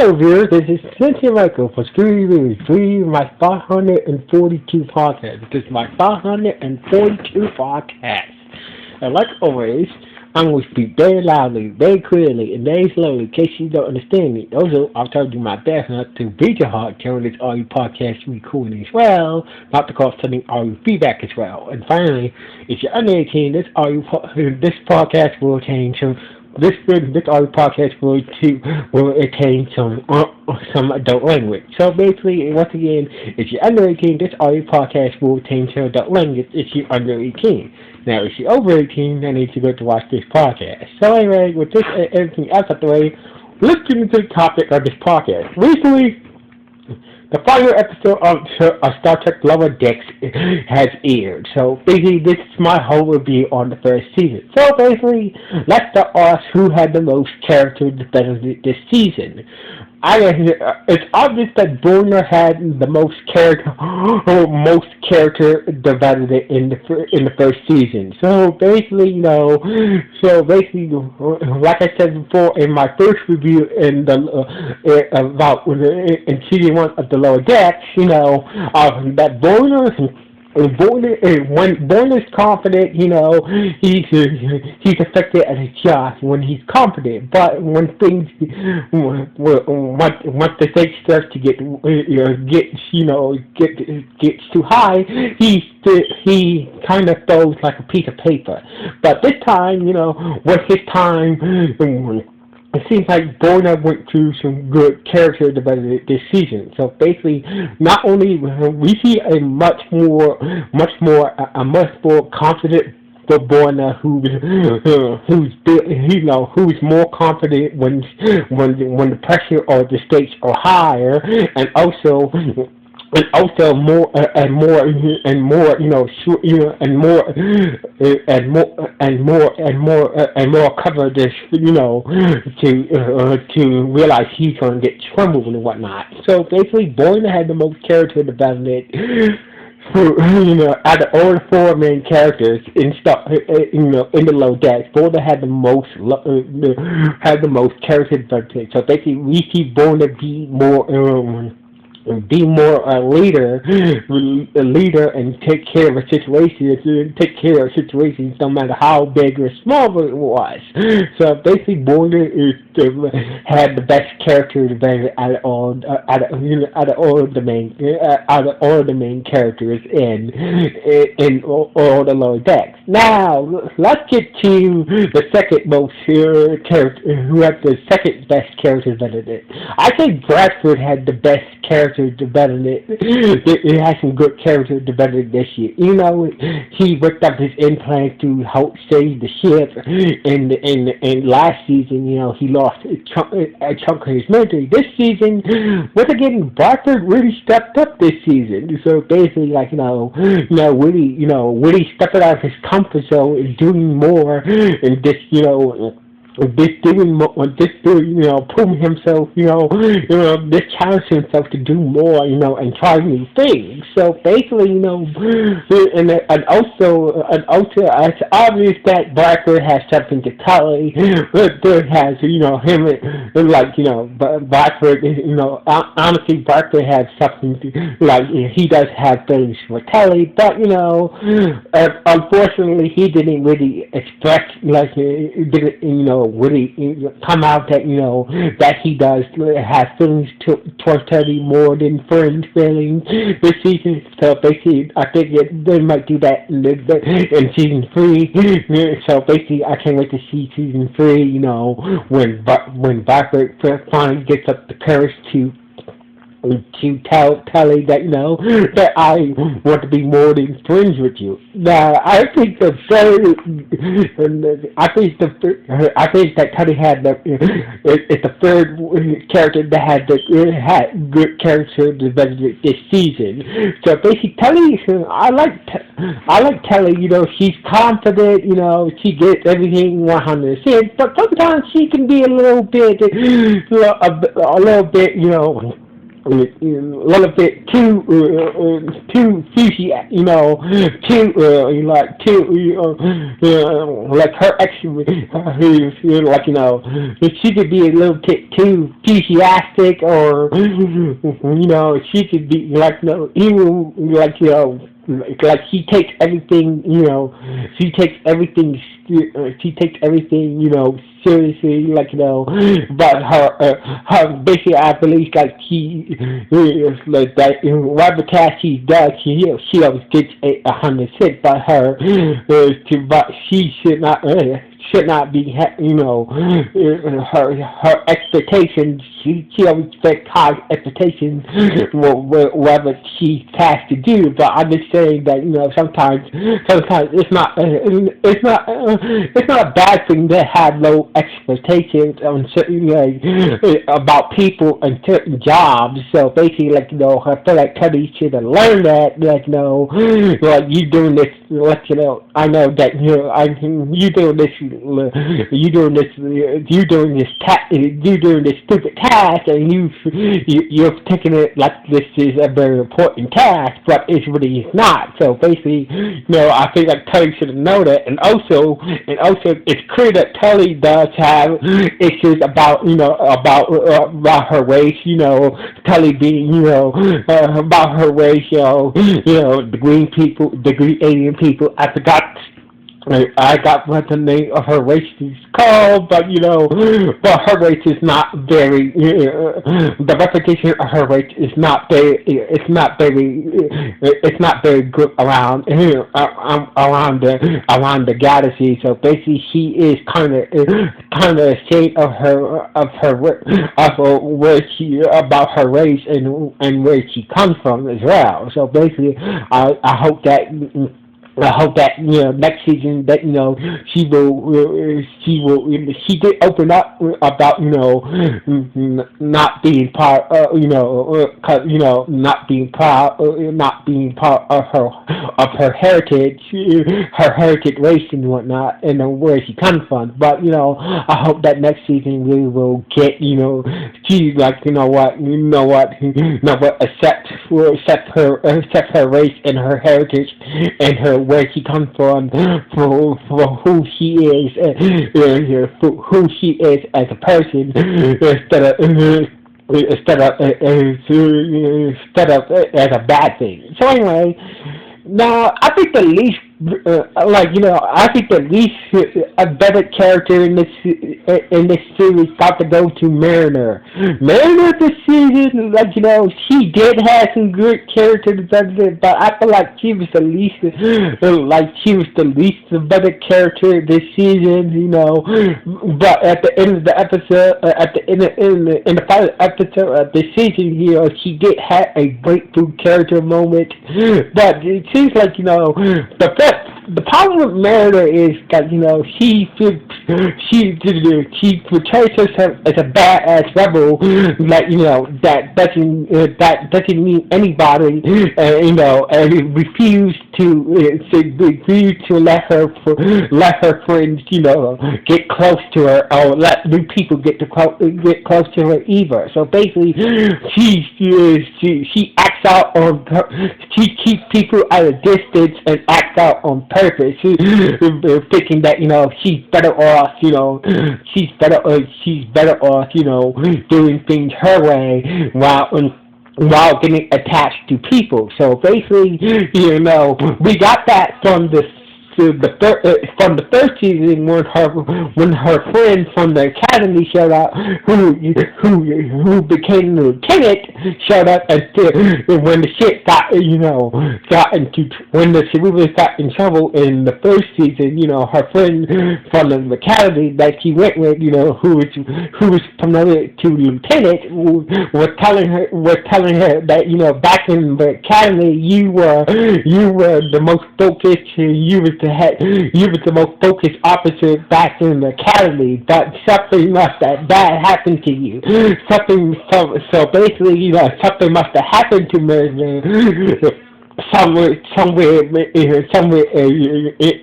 Hello viewers, this is Cynthia Michael for Scooby Doo, Free my 542 podcast. This is my 542 podcast. And like always, I'm going to speak very loudly, very clearly, and very slowly in case you don't understand me. Also, I'll try to do my best not to beat your heart during this audio podcast recording as well, not to cause sending audio feedback as well. And finally, if you're under 18, this podcast will change this audio podcast will contain some adult language. So basically, once again, if you're under 18, this audio podcast will contain some adult language if you're under 18. Now, if you're over 18, then you need to go to watch this podcast. So anyway, with this and everything else out the way, let's get into the topic of this podcast. Recently, the final episode of Star Trek Lower Decks has aired. So basically, this is my whole review on the first season. So basically, let's start off who had the most character development this season. It's obvious that Boimler had the most character development in the first season. So basically, like I said before in my first review in season 1 of the Lower Decks, that when Boimler's confident, he's effective at his job when he's confident. But when once the stakes starts to get gets too high, he kind of throws like a piece of paper. But this time, with his time. It seems like Boimler went through some good character development this season. So basically, not only we see a much more confident Boimler who's more confident when the pressure or the stakes are higher, and also more cover this, to realize he's going to get trembled and whatnot. So basically, Boimler had the most character development. Out of all the four main characters in the Lower Decks, Boimler had the most character development. So basically, we see Boimler be more a leader and take care of situations no matter how big or small it was. So basically, Boimler had the best character development out of all the main characters in all the Lower Decks. Now let's get to the second most character, who had the second best character development. I think Bradford had the best character development. It has some good character development this year. He worked up his implant to help save the ship. In last season, he lost a chunk of his memory. This season, once again, Bradford really stepped up this season. So basically, Woody stepped out of his comfort zone and doing more in this, proving himself, this challenge himself to do more, and try new things. So basically, and also, it's obvious that Bradford has something to Tully. There has, him, Bradford, honestly, Bradford has something to, he does have things for Tully, but, unfortunately, he didn't really express, really come out that that he does have feelings towards Teddy more than friends feelings this season. So basically, I think they might do that in season 3. So basically, I can't wait to see season 3. When Bradford finally gets up the courage to tell Tully that that I want to be more than friends with you. Now I think that Tully had it's the third character that had good character development this season. So basically, Tully, I like Tully. She's confident. She gets everything 100%, but sometimes she can be a little bit. little bit too fishy, too like like her ex, like she could be a little bit too enthusiastic, or she could be like even like like she takes everything, she takes everything, seriously, like but her basically, I believe, like like that whatever task she does, she always gets 106, but but she should not be, her expectations. She always expects high expectations, whatever she has to do. But I'm just saying that sometimes it's not a bad thing to have low expectations on certain about people and certain jobs. So basically, like I feel like Teddy should have learned that, like you doing this, like I know that you doing this, you doing this stupid task, and you're taking it like this is a very important task, but it really is not. So basically, I think that Tully should have known that, and also it's clear that Tully does have issues about about her race. Tully being about her race. The green people, the green alien people. I got what the name of her race is called, but but her race is not very. The reputation of her race is not very. It's not very. It's not very good around around the galaxy. So basically, she is kind of ashamed of where she about her race and where she comes from as well. So basically, I hope that. I hope that next season that she did open up about not being part not being part of her heritage race and whatnot, and where she comes from. But I hope that next season we will get she like accept her race and her heritage and her where she comes from, for who she is, for who she is as a person, instead of as a bad thing. So anyway, now I think the least, I think the least a better character in this series got to go to Mariner. Mariner this season, she did have some good character development, but I feel like she was the least, better character this season. But at the end of the episode, in the final episode of this season, she did have a breakthrough character moment. But it seems like the problem with Mariner is that she portrays herself as a badass rebel that doesn't mean anybody, and refuse to let her friends get close to her, or let new people get close to her either. So basically, she acts out on she keeps people at a distance and acts out on purpose, thinking that she's better off, doing things her way while getting attached to people. So basically, we got that from from the first season when her friend from the academy showed up, who became the lieutenant, showed up, and when the shit when the Cerberus got in trouble in the first season, her friend from the academy that she went with, who was promoted to lieutenant, was telling her that back in the academy you were the most focused, you was the most focused officer back in the academy, but something must have bad happened to you. So basically, something must have happened to Mariner.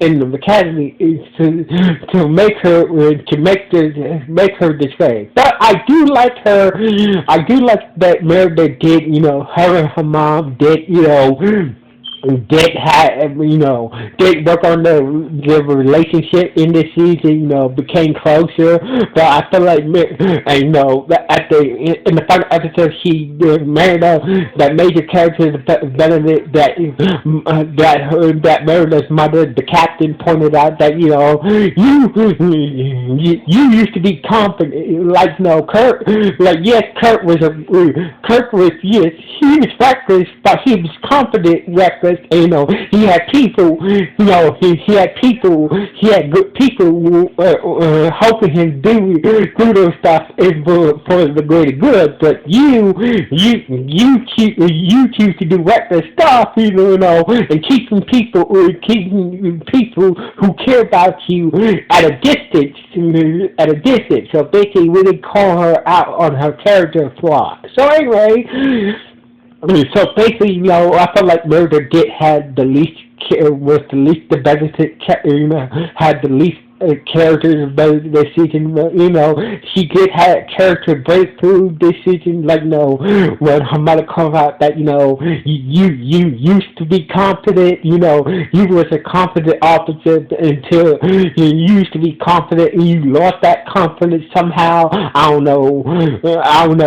in the academy to make her this way. But I do like her. I do like that Meredith did. Her and her mom did. Did have did work on the relationship in this season. Became closer. But I feel like at in the final episode, she married that major character, Benedict, that Meredith's mother, the captain, pointed out that you used to be confident, like Kurt, like yes, Kurt was yes, he was reckless, but he was confident reckless. He had people, he had good people helping him do those stuff for the greater good. But you choose to do reckless stuff, and keeping people who care about you at a distance. So basically, really call her out on her character flaw. So anyway. So basically, I felt like Murder did had the least was the least the benefit, had the least characters this season. She did have character breakthrough this season. Like when her mother called out that you used to be confident. You was a confident officer until you used to be confident and you lost that confidence somehow. I don't know. I don't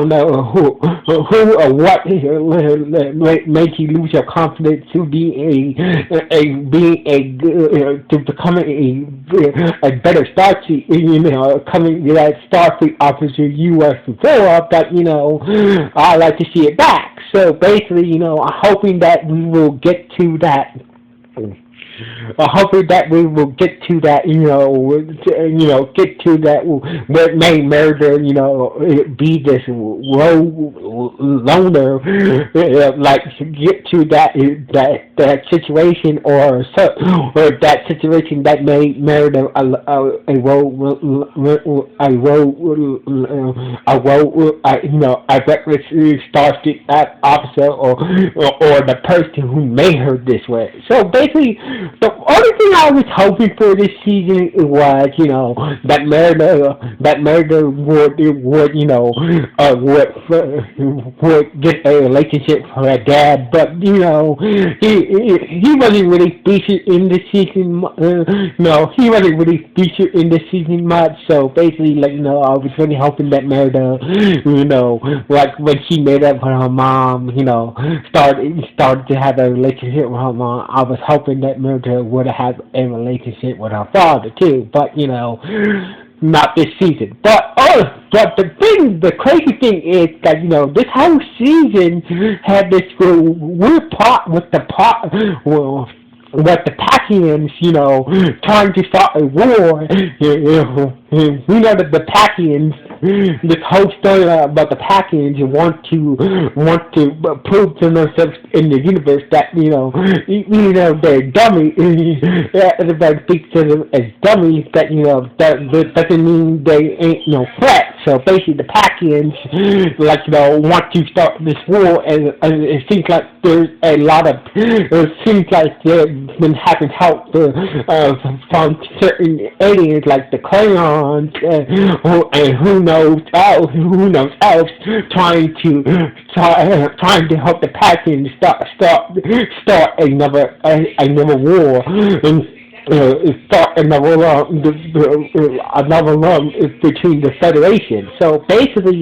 know who or what made you lose your confidence to be to becoming a better Starfleet, coming that Starfleet officer you were before, but I like to see it back. So basically, I'm hoping that we will get to that. Hopefully that we will get to that, get to that what made Murder, be this loner, like get to that situation or that situation that made Murder a reckless Starfleet officer or the person who made her this way. So basically. The only thing I was hoping for this season was, that Murder would get a relationship for her dad, but he wasn't really featured in this season. No, he wasn't really featured in this season much. So basically, I was really hoping that Murder, like when she made up with her mom, started to have a relationship with her mom. I was hoping that Murder would have a relationship with her father too, but not this season. But the crazy thing is that this whole season had this weird plot with the Pacians, trying to start a war. We know that the Pacians, this whole story about the Pacians want to prove to themselves in the universe that they're dummies. Everybody thinks of them as dummies. That doesn't mean they ain't no threat. So basically, the Pacians want to start this war, and it seems like there's a lot of. It seems like they've been having help from certain aliens like the Klingons. And who knows else trying to help the Pacians start another war and start another run between the Federation. So basically,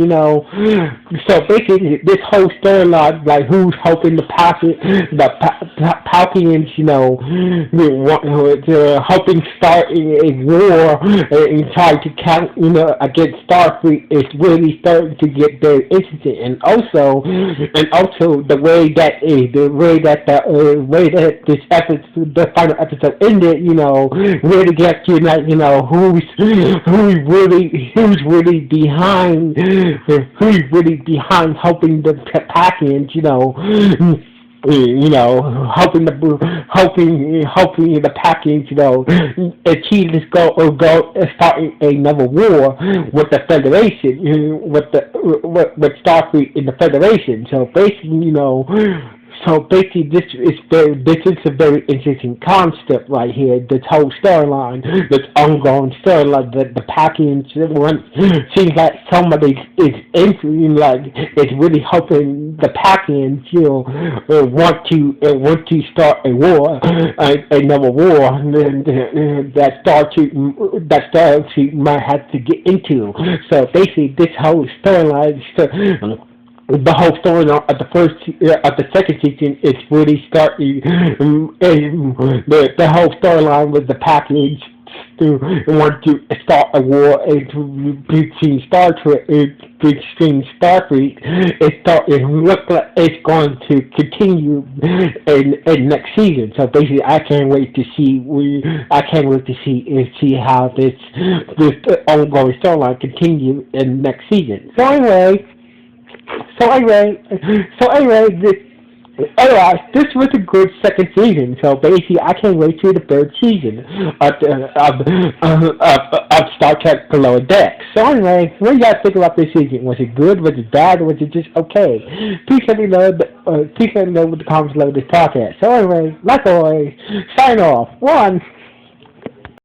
this whole storyline, like who's helping the Palpatians, helping start a war and trying to count, against Starfleet is really starting to get very interesting. And also the way that this episode, the final episode ended, really get you, who's really behind helping the Pacians, helping the Pacians, achieve this goal or starting another war with the Federation, with Starfleet in the Federation. So basically, So basically, this is a very interesting concept right here. This whole storyline, this ongoing storyline, the package. Seems like somebody is entering, like is really hoping the package, want to start a war, another war that Starfleet might have to get into. So basically, this whole storyline. The whole story at the second season is really starting. The whole storyline with the package to want to start a war between Star Trek between Starfleet. It looks like it's going to continue in next season. So basically, I can't wait to see how this ongoing storyline continue in next season. So anyway, this was a good second season. So basically, I can't wait to the third season of Star Trek Below Deck. So anyway, what do you guys think about this season? Was it good? Was it bad? Or was it just okay? Please let me know. Please let me know with the comments below this podcast. So anyway, like always, sign off. One.